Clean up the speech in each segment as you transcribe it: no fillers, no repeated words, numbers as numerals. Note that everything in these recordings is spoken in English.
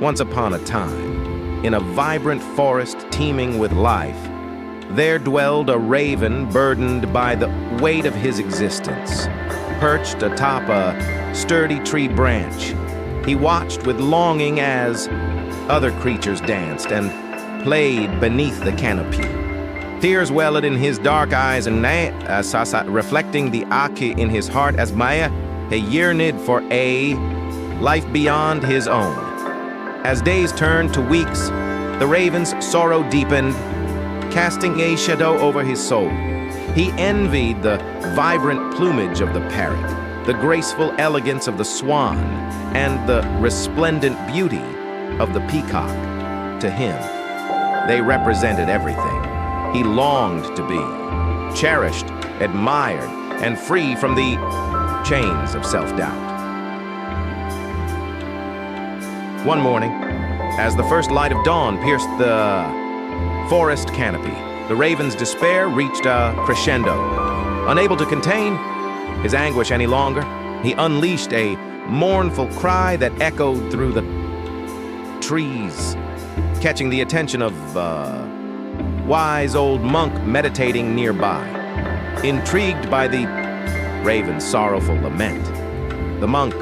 Once upon a time, in a vibrant forest teeming with life, there dwelled a raven burdened by the weight of his existence. Perched atop a sturdy tree branch, he watched with longing as other creatures danced and played beneath the canopy. Tears welled in his dark eyes and reflecting the Aki in his heart as Maya he yearned for a life beyond his own. As days turned to weeks, the raven's sorrow deepened, casting a shadow over his soul. He envied the vibrant plumage of the parrot, the graceful elegance of the swan, and the resplendent beauty of the peacock. To him, they represented everything he longed to be, cherished, admired, and free from the chains of self-doubt. One morning, as the first light of dawn pierced the forest canopy, the raven's despair reached a crescendo. Unable to contain his anguish any longer, he unleashed a mournful cry that echoed through the trees, catching the attention of a wise old monk meditating nearby. Intrigued by the raven's sorrowful lament, the monk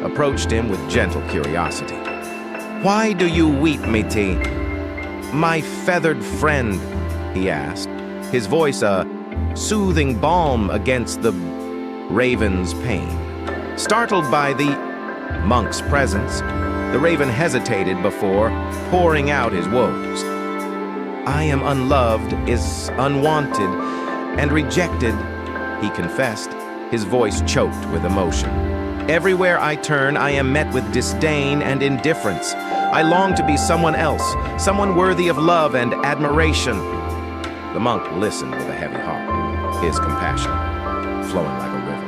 approached him with gentle curiosity. "Why do you weep, Miti, my feathered friend?" he asked, his voice a soothing balm against the raven's pain. Startled by the monk's presence, the raven hesitated before pouring out his woes. "I am unloved, is unwanted, and rejected," he confessed, his voice choked with emotion. "Everywhere I turn, I am met with disdain and indifference. I long to be someone else, someone worthy of love and admiration." The monk listened with a heavy heart, his compassion flowing like a river.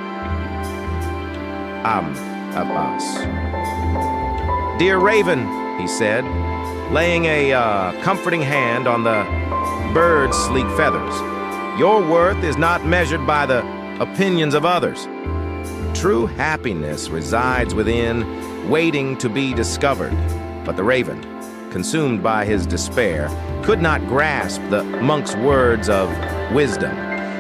Abbas. "Dear Raven," he said, laying a comforting hand on the bird's sleek feathers, "your worth is not measured by the opinions of others. True happiness resides within, waiting to be discovered." But the raven, consumed by his despair, could not grasp the monk's words of wisdom.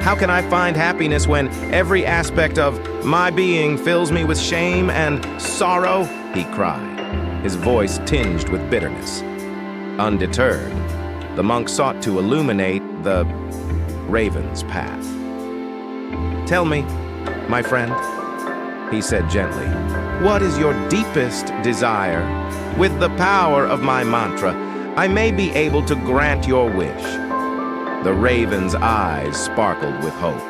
"How can I find happiness when every aspect of my being fills me with shame and sorrow?" he cried, his voice tinged with bitterness. Undeterred, the monk sought to illuminate the raven's path. "Tell me, my friend," he said gently, "what is your deepest desire? With the power of my mantra, I may be able to grant your wish." The raven's eyes sparkled with hope,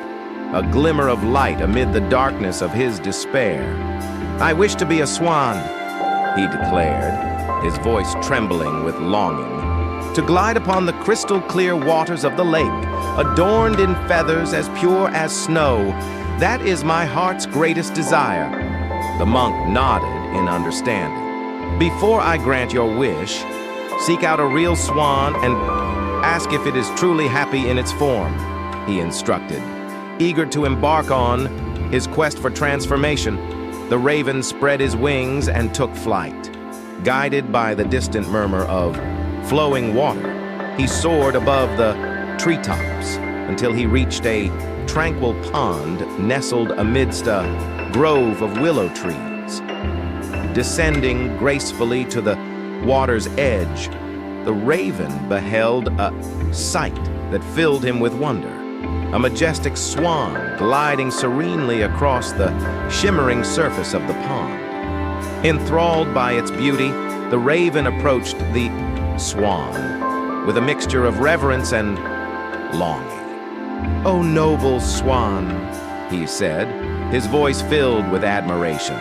a glimmer of light amid the darkness of his despair. "I wish to be a swan," he declared, his voice trembling with longing, "to glide upon the crystal-clear waters of the lake, adorned in feathers as pure as snow. That is my heart's greatest desire." The monk nodded in understanding. "Before I grant your wish, seek out a real swan and ask if it is truly happy in its form," he instructed. Eager to embark on his quest for transformation, the raven spread his wings and took flight. Guided by the distant murmur of flowing water, he soared above the treetops until he reached a tranquil pond nestled amidst a grove of willow trees. Descending gracefully to the water's edge, the raven beheld a sight that filled him with wonder. A majestic swan gliding serenely across the shimmering surface of the pond. Enthralled by its beauty, the raven approached the swan with a mixture of reverence and longing. "O noble swan," he said, his voice filled with admiration,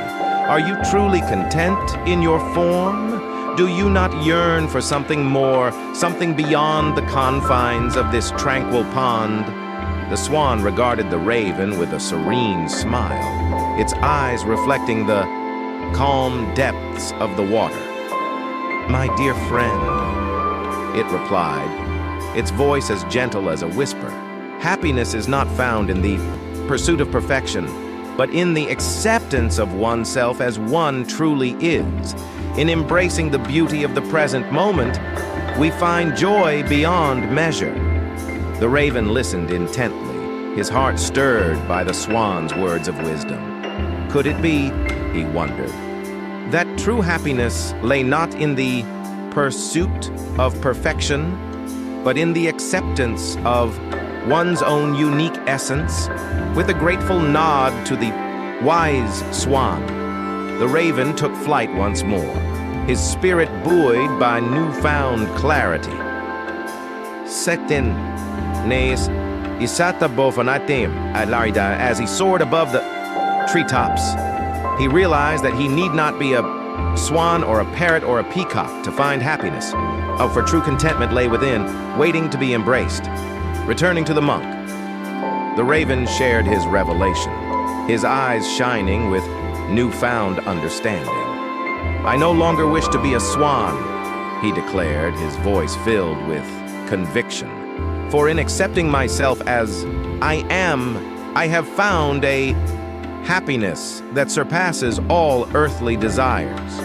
"are you truly content in your form? Do you not yearn for something more, something beyond the confines of this tranquil pond?" The swan regarded the raven with a serene smile, its eyes reflecting the calm depths of the water. "My dear friend," it replied, its voice as gentle as a whisper, "happiness is not found in the pursuit of perfection, but in the acceptance of oneself as one truly is. In embracing the beauty of the present moment, we find joy beyond measure. The raven listened intently, his heart stirred by the swan's words of wisdom. Could it be, he wondered, that true happiness lay not in the pursuit of perfection, but in the acceptance of one's own unique essence? With a grateful nod to the wise swan, the raven took flight once more, his spirit buoyed by newfound clarity. Sekten nes isata bofanatim alarida. As he soared above the treetops, he realized that he need not be a swan or a parrot or a peacock to find happiness. For true contentment lay within, waiting to be embraced. Returning to the monk, the raven shared his revelation, his eyes shining with newfound understanding. I no longer wish to be a swan, he declared, his voice filled with conviction. For in accepting myself as I am, I have found a happiness that surpasses all earthly desires.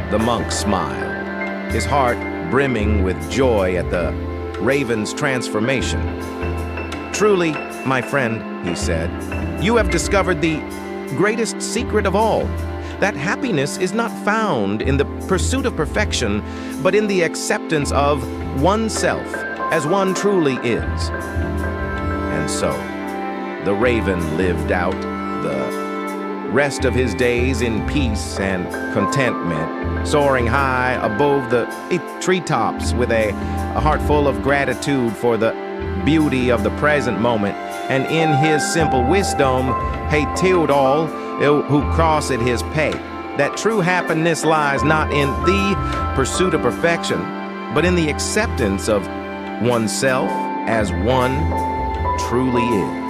The monk smiled, his heart brimming with joy at the raven's transformation. Truly, my friend, he said, you have discovered the greatest secret of all, that happiness is not found in the pursuit of perfection, but in the acceptance of oneself as one truly is. And so, the raven lived out the rest of his days in peace and contentment, soaring high above the treetops with a heart full of gratitude for the beauty of the present moment. And in his simple wisdom, he told all who crossed his path that true happiness lies not in the pursuit of perfection, but in the acceptance of oneself as one truly is.